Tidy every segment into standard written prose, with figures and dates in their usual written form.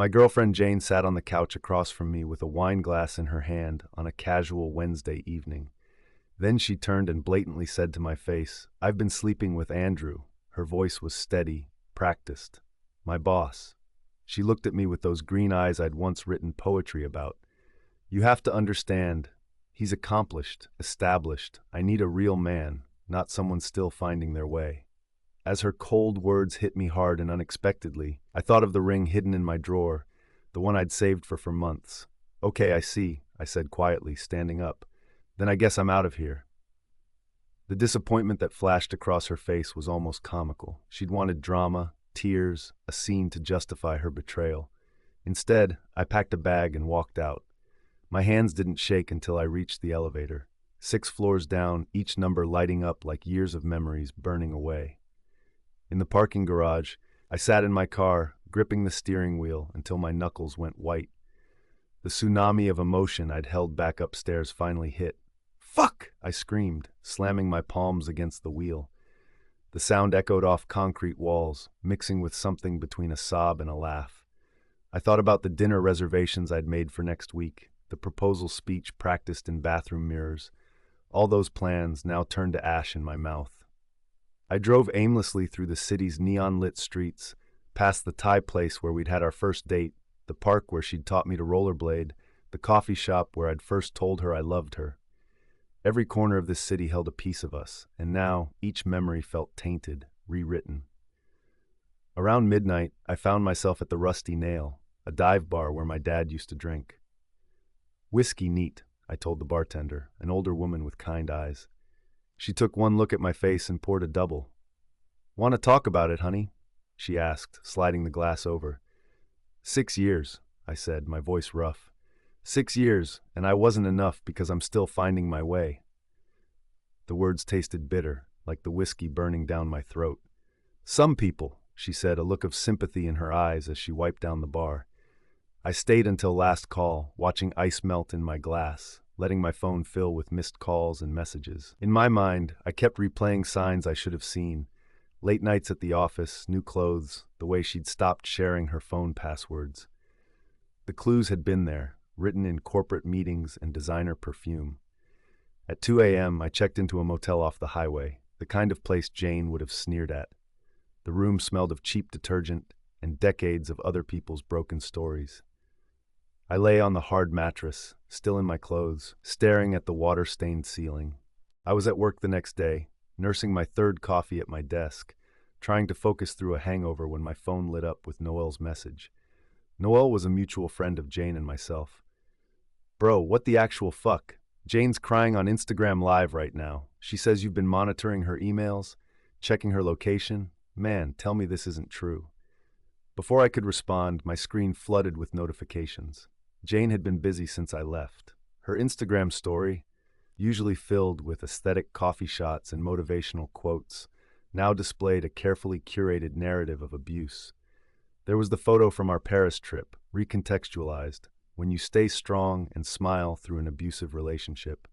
My girlfriend Jane sat on the couch across from me with a wine glass in her hand on a casual Wednesday evening. Then she turned and blatantly said to my face, "I've been sleeping with Andrew." Her voice was steady, practiced. My boss. She looked at me with those green eyes I'd once written poetry about. "You have to understand, he's accomplished, established. I need a real man, not someone still finding their way." As her cold words hit me hard and unexpectedly, I thought of the ring hidden in my drawer, the one I'd saved for months. "Okay, I see," I said quietly, standing up. "Then I guess I'm out of here." The disappointment that flashed across her face was almost comical. She'd wanted drama, tears, a scene to justify her betrayal. Instead, I packed a bag and walked out. My hands didn't shake until I reached the elevator. 6 floors down, each number lighting up like years of memories burning away. In the parking garage, I sat in my car, gripping the steering wheel until my knuckles went white. The tsunami of emotion I'd held back upstairs finally hit. "Fuck!" I screamed, slamming my palms against the wheel. The sound echoed off concrete walls, mixing with something between a sob and a laugh. I thought about the dinner reservations I'd made for next week, the proposal speech practiced in bathroom mirrors. All those plans now turned to ash in my mouth. I drove aimlessly through the city's neon-lit streets, past the Thai place where we'd had our first date, the park where she'd taught me to rollerblade, the coffee shop where I'd first told her I loved her. Every corner of this city held a piece of us, and now each memory felt tainted, rewritten. Around midnight, I found myself at the Rusty Nail, a dive bar where my dad used to drink. "Whiskey neat," I told the bartender, an older woman with kind eyes. She took one look at my face and poured a double. "Want to talk about it, honey?" she asked, sliding the glass over. 6 years, I said, my voice rough. 6 years, and I wasn't enough because I'm still finding my way. The words tasted bitter, like the whiskey burning down my throat. "Some people," she said, a look of sympathy in her eyes as she wiped down the bar. I stayed until last call, watching ice melt in my glass, letting my phone fill with missed calls and messages. In my mind, I kept replaying signs I should have seen. Late nights at the office, new clothes, the way she'd stopped sharing her phone passwords. The clues had been there, written in corporate meetings and designer perfume. At 2 a.m., I checked into a motel off the highway, the kind of place Jane would have sneered at. The room smelled of cheap detergent and decades of other people's broken stories. I lay on the hard mattress, still in my clothes, staring at the water-stained ceiling. I was at work the next day, nursing my 3rd coffee at my desk, trying to focus through a hangover when my phone lit up with Noelle's message. Noelle was a mutual friend of Jane and myself. "Bro, what the actual fuck? Jane's crying on Instagram Live right now. She says you've been monitoring her emails, checking her location. Man, tell me this isn't true." Before I could respond, my screen flooded with notifications. Jane had been busy since I left. Her Instagram story, usually filled with aesthetic coffee shots and motivational quotes, now displayed a carefully curated narrative of abuse. There was the photo from our Paris trip, recontextualized, when you stay strong and smile through an abusive relationship.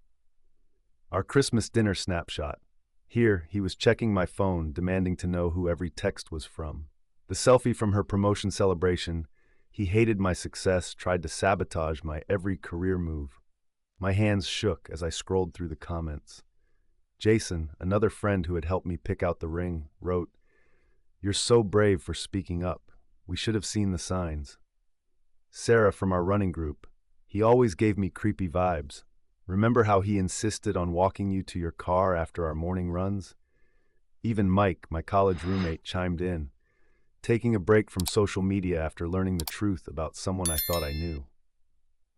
Our Christmas dinner snapshot. Here, he was checking my phone, demanding to know who every text was from. The selfie from her promotion celebration. He hated my success, tried to sabotage my every career move. My hands shook as I scrolled through the comments. Jason, another friend who had helped me pick out the ring, wrote, "You're so brave for speaking up. We should have seen the signs." Sarah from our running group. "He always gave me creepy vibes. Remember how he insisted on walking you to your car after our morning runs?" Even Mike, my college roommate, chimed in, taking a break from social media after learning the truth about someone I thought I knew.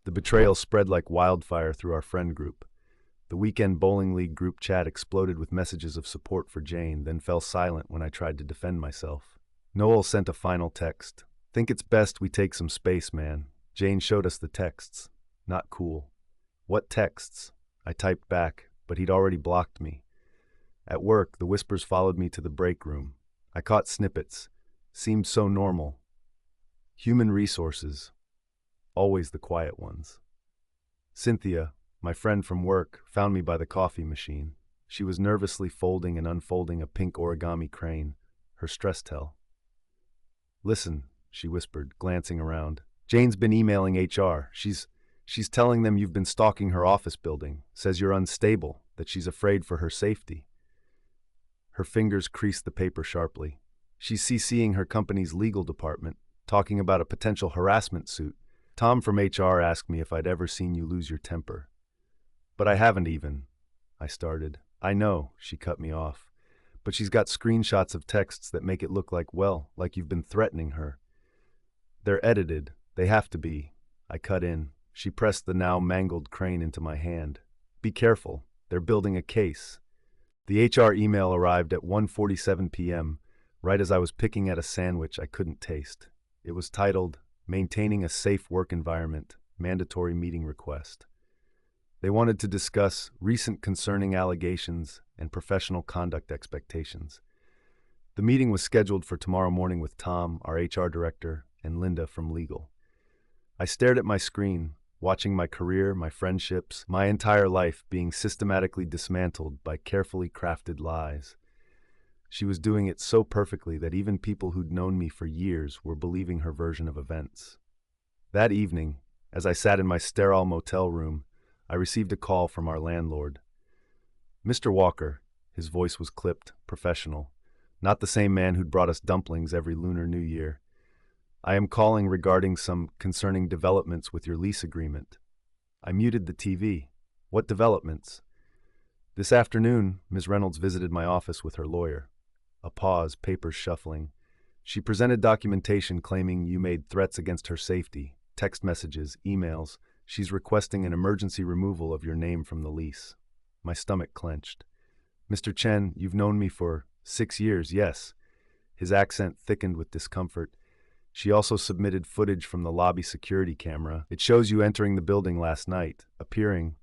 The betrayal spread like wildfire through our friend group. The weekend bowling league group chat exploded with messages of support for Jane, then fell silent when I tried to defend myself. Noel sent a final text. "Think it's best we take some space, man. Jane showed us the texts. Not cool." "What texts?" I typed back, but he'd already blocked me. At work, the whispers followed me to the break room. I caught snippets. Seemed so normal. Human resources. Always the quiet ones. Cynthia, my friend from work, found me by the coffee machine. She was nervously folding and unfolding a pink origami crane, her stress tell. "Listen, she whispered, glancing around. Jane's been emailing HR. She's telling them you've been stalking her office building, says you're unstable, that she's afraid for her safety. Her fingers creased the paper sharply. She's CCing her company's legal department, talking about a potential harassment suit. Tom from HR asked me if I'd ever seen you lose your temper. But I haven't even, I started. I know, she cut me off. But she's got screenshots of texts that make it look like, well, like you've been threatening her. They're edited. They have to be. I cut in. She pressed the now mangled crane into my hand. Be careful. They're building a case. The HR email arrived at 1:47 p.m., right as I was picking at a sandwich I couldn't taste. It was titled, Maintaining a Safe Work Environment, Mandatory Meeting Request. They wanted to discuss recent concerning allegations and professional conduct expectations. The meeting was scheduled for tomorrow morning with Tom, our HR director, and Linda from legal. I stared at my screen, watching my career, my friendships, my entire life being systematically dismantled by carefully crafted lies. She was doing it so perfectly that even people who'd known me for years were believing her version of events. That evening, as I sat in my sterile motel room, I received a call from our landlord. Mr. Walker, his voice was clipped, professional, not the same man who'd brought us dumplings every Lunar New Year. I am calling regarding some concerning developments with your lease agreement. I muted the TV. What developments? This afternoon, Ms. Reynolds visited my office with her lawyer. A pause, papers shuffling. She presented documentation claiming you made threats against her safety, text messages, emails. She's requesting an emergency removal of your name from the lease. My stomach clenched. Mr. Chen, you've known me for 6 years, yes. His accent thickened with discomfort. She also submitted footage from the lobby security camera. It shows you entering the building last night, appearing,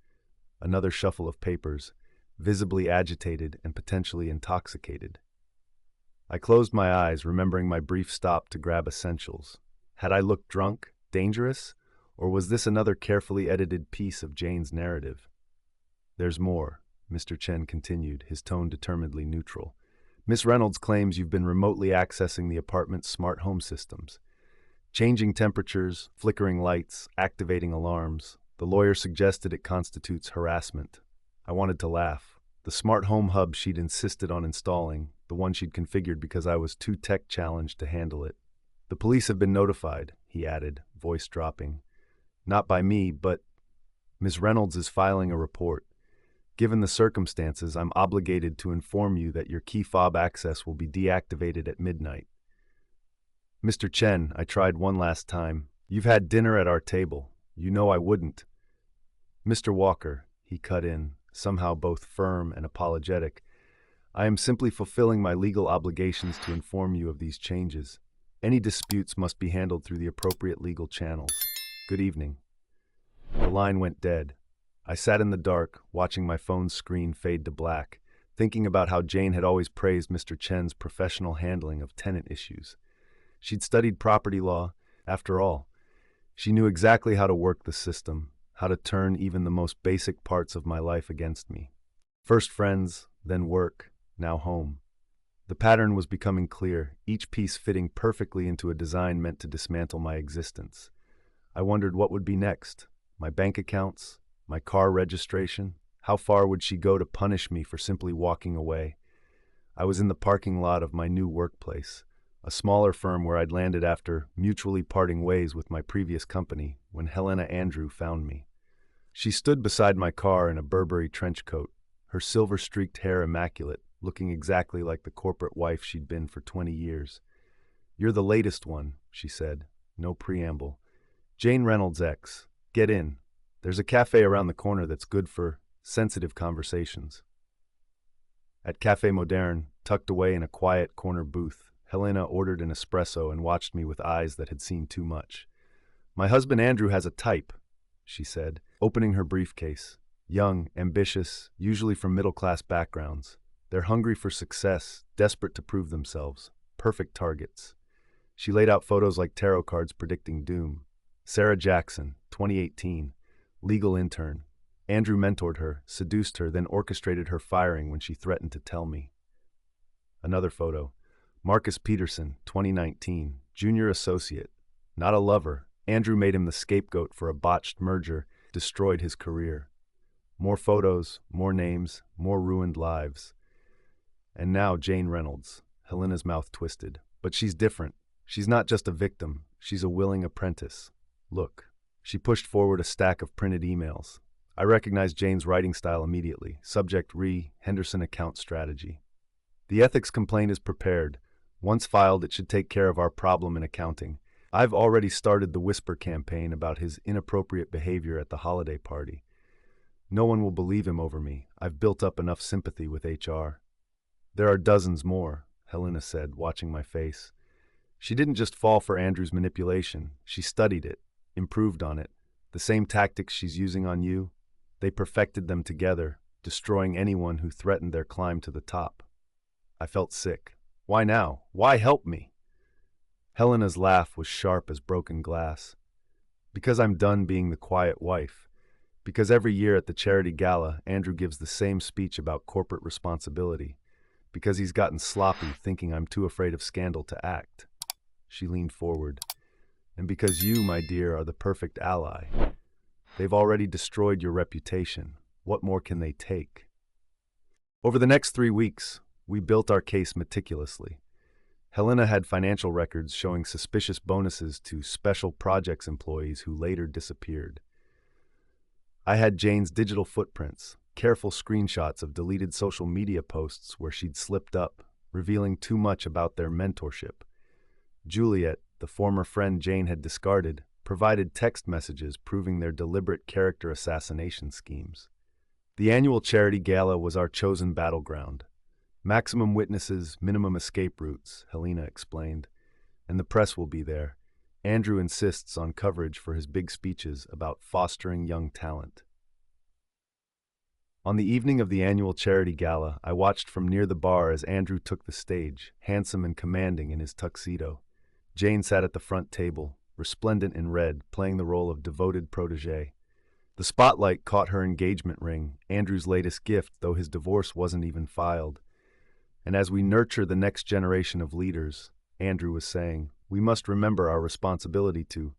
another shuffle of papers, visibly agitated and potentially intoxicated. I closed my eyes, remembering my brief stop to grab essentials. Had I looked drunk, dangerous, or was this another carefully edited piece of Jane's narrative? There's more, Mr. Chen continued, his tone determinedly neutral. Miss Reynolds claims you've been remotely accessing the apartment's smart home systems, changing temperatures, flickering lights, activating alarms. The lawyer suggested it constitutes harassment. I wanted to laugh. The smart home hub she'd insisted on installing, the one she'd configured because I was too tech-challenged to handle it. The police have been notified, he added, voice dropping. Not by me, but Ms. Reynolds is filing a report. Given the circumstances, I'm obligated to inform you that your key fob access will be deactivated at midnight. Mr. Chen, I tried one last time. You've had dinner at our table. You know I wouldn't. Mr. Walker, he cut in, somehow both firm and apologetic. I am simply fulfilling my legal obligations to inform you of these changes. Any disputes must be handled through the appropriate legal channels. Good evening. The line went dead. I sat in the dark, watching my phone's screen fade to black, thinking about how Jane had always praised Mr. Chen's professional handling of tenant issues. She'd studied property law. After all, she knew exactly how to work the system, how to turn even the most basic parts of my life against me. First friends, then work, now home. The pattern was becoming clear, each piece fitting perfectly into a design meant to dismantle my existence. I wondered what would be next. My bank accounts, my car registration. How far would she go to punish me for simply walking away? I was in the parking lot of my new workplace, a smaller firm where I'd landed after mutually parting ways with my previous company when Helena Andrew found me. She stood beside my car in a Burberry trench coat, her silver-streaked hair immaculate, looking exactly like the corporate wife she'd been for 20 years. You're the latest one, she said, no preamble. Jane Reynolds' ex. Get in. There's a cafe around the corner that's good for sensitive conversations. At Café Moderne, tucked away in a quiet corner booth, Helena ordered an espresso and watched me with eyes that had seen too much. My husband Andrew has a type, she said, opening her briefcase. Young, ambitious, usually from middle-class backgrounds. They're hungry for success, desperate to prove themselves. Perfect targets. She laid out photos like tarot cards predicting doom. Sarah Jackson, 2018. Legal intern. Andrew mentored her, seduced her, then orchestrated her firing when she threatened to tell me. Another photo. Marcus Peterson, 2019. junior associate, not a lover. Andrew made him the scapegoat for a botched merger, destroyed his career. More photos, more names, more ruined lives. And now Jane Reynolds. Helena's mouth twisted. But she's different. She's not just a victim. She's a willing apprentice. Look. She pushed forward a stack of printed emails. I recognized Jane's writing style immediately. Subject Henderson account strategy. The ethics complaint is prepared. Once filed, it should take care of our problem in accounting. I've already started the whisper campaign about his inappropriate behavior at the holiday party. No one will believe him over me. I've built up enough sympathy with HR. There are dozens more, Helena said, watching my face. She didn't just fall for Andrew's manipulation. She studied it, improved on it. The same tactics she's using on you, they perfected them together, destroying anyone who threatened their climb to the top. I felt sick. Why now? Why help me? Helena's laugh was sharp as broken glass. Because I'm done being the quiet wife. Because every year at the charity gala, Andrew gives the same speech about corporate responsibility. Because he's gotten sloppy thinking I'm too afraid of scandal to act. She leaned forward. And because you, my dear, are the perfect ally. They've already destroyed your reputation. What more can they take? Over the next 3 weeks, we built our case meticulously. Helena had financial records showing suspicious bonuses to special projects employees who later disappeared. I had Jane's digital footprints, careful screenshots of deleted social media posts where she'd slipped up, revealing too much about their mentorship. Juliet, the former friend Jane had discarded, provided text messages proving their deliberate character assassination schemes. The annual charity gala was our chosen battleground. Maximum witnesses, minimum escape routes, Helena explained. And the press will be there. Andrew insists on coverage for his big speeches about fostering young talent. On the evening of the annual charity gala, I watched from near the bar as Andrew took the stage, handsome and commanding in his tuxedo. Jane sat at the front table, resplendent in red, playing the role of devoted protégé. The spotlight caught her engagement ring, Andrew's latest gift, though his divorce wasn't even filed. And as we nurture the next generation of leaders, Andrew was saying, we must remember our responsibility to.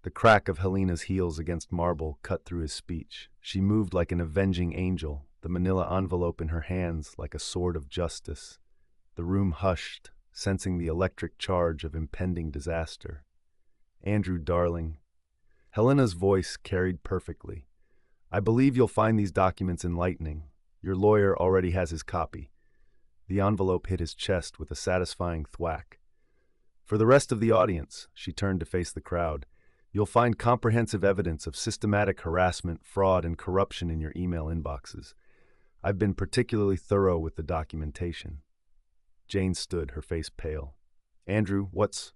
The crack of Helena's heels against marble cut through his speech. She moved like an avenging angel, the manila envelope in her hands like a sword of justice. The room hushed, sensing the electric charge of impending disaster. Andrew, darling. Helena's voice carried perfectly. I believe you'll find these documents enlightening. Your lawyer already has his copy. The envelope hit his chest with a satisfying thwack. For the rest of the audience, she turned to face the crowd, you'll find comprehensive evidence of systematic harassment, fraud, and corruption in your email inboxes. I've been particularly thorough with the documentation. Jane stood, her face pale. Andrew, what's...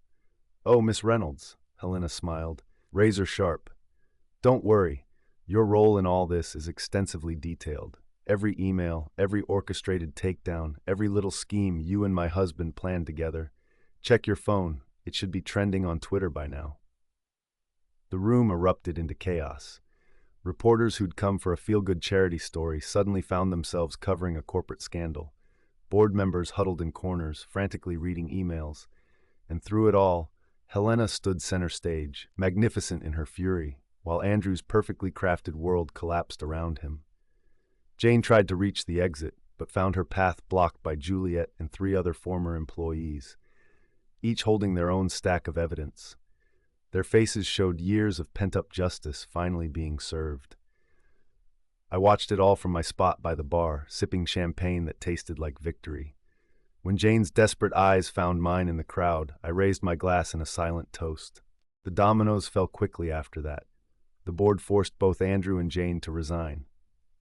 Oh, Miss Reynolds, Helena smiled, razor sharp. Don't worry, your role in all this is extensively detailed. Every email, every orchestrated takedown, every little scheme you and my husband planned together. Check your phone. It should be trending on Twitter by now. The room erupted into chaos. Reporters who'd come for a feel-good charity story suddenly found themselves covering a corporate scandal. Board members huddled in corners, frantically reading emails. And through it all, Helena stood center stage, magnificent in her fury, while Andrew's perfectly crafted world collapsed around him. Jane tried to reach the exit, but found her path blocked by Juliet and 3 other former employees, each holding their own stack of evidence. Their faces showed years of pent-up justice finally being served. I watched it all from my spot by the bar, sipping champagne that tasted like victory. When Jane's desperate eyes found mine in the crowd, I raised my glass in a silent toast. The dominoes fell quickly after that. The board forced both Andrew and Jane to resign.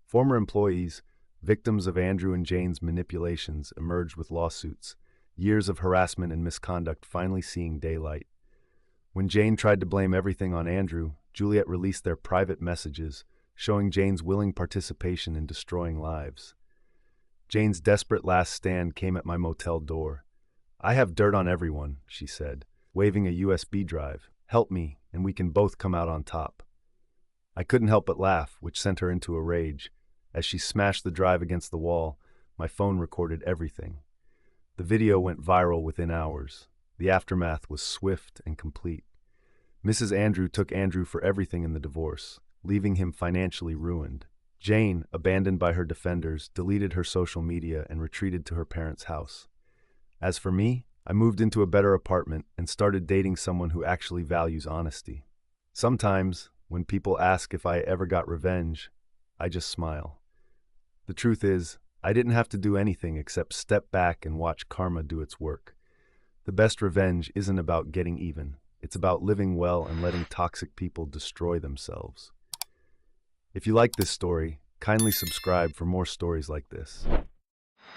Former employees, victims of Andrew and Jane's manipulations, emerged with lawsuits, years of harassment and misconduct finally seeing daylight. When Jane tried to blame everything on Andrew, Juliet released their private messages, showing Jane's willing participation in destroying lives. Jane's desperate last stand came at my motel door. I have dirt on everyone, she said, waving a USB drive. Help me, and we can both come out on top. I couldn't help but laugh, which sent her into a rage. As she smashed the drive against the wall, my phone recorded everything. The video went viral within hours. The aftermath was swift and complete. Mrs. Andrew took Andrew for everything in the divorce, leaving him financially ruined. Jane, abandoned by her defenders, deleted her social media and retreated to her parents' house. As for me, I moved into a better apartment and started dating someone who actually values honesty. Sometimes, when people ask if I ever got revenge, I just smile. The truth is, I didn't have to do anything except step back and watch karma do its work. The best revenge isn't about getting even. It's about living well and letting toxic people destroy themselves. If you like this story, kindly subscribe for more stories like this.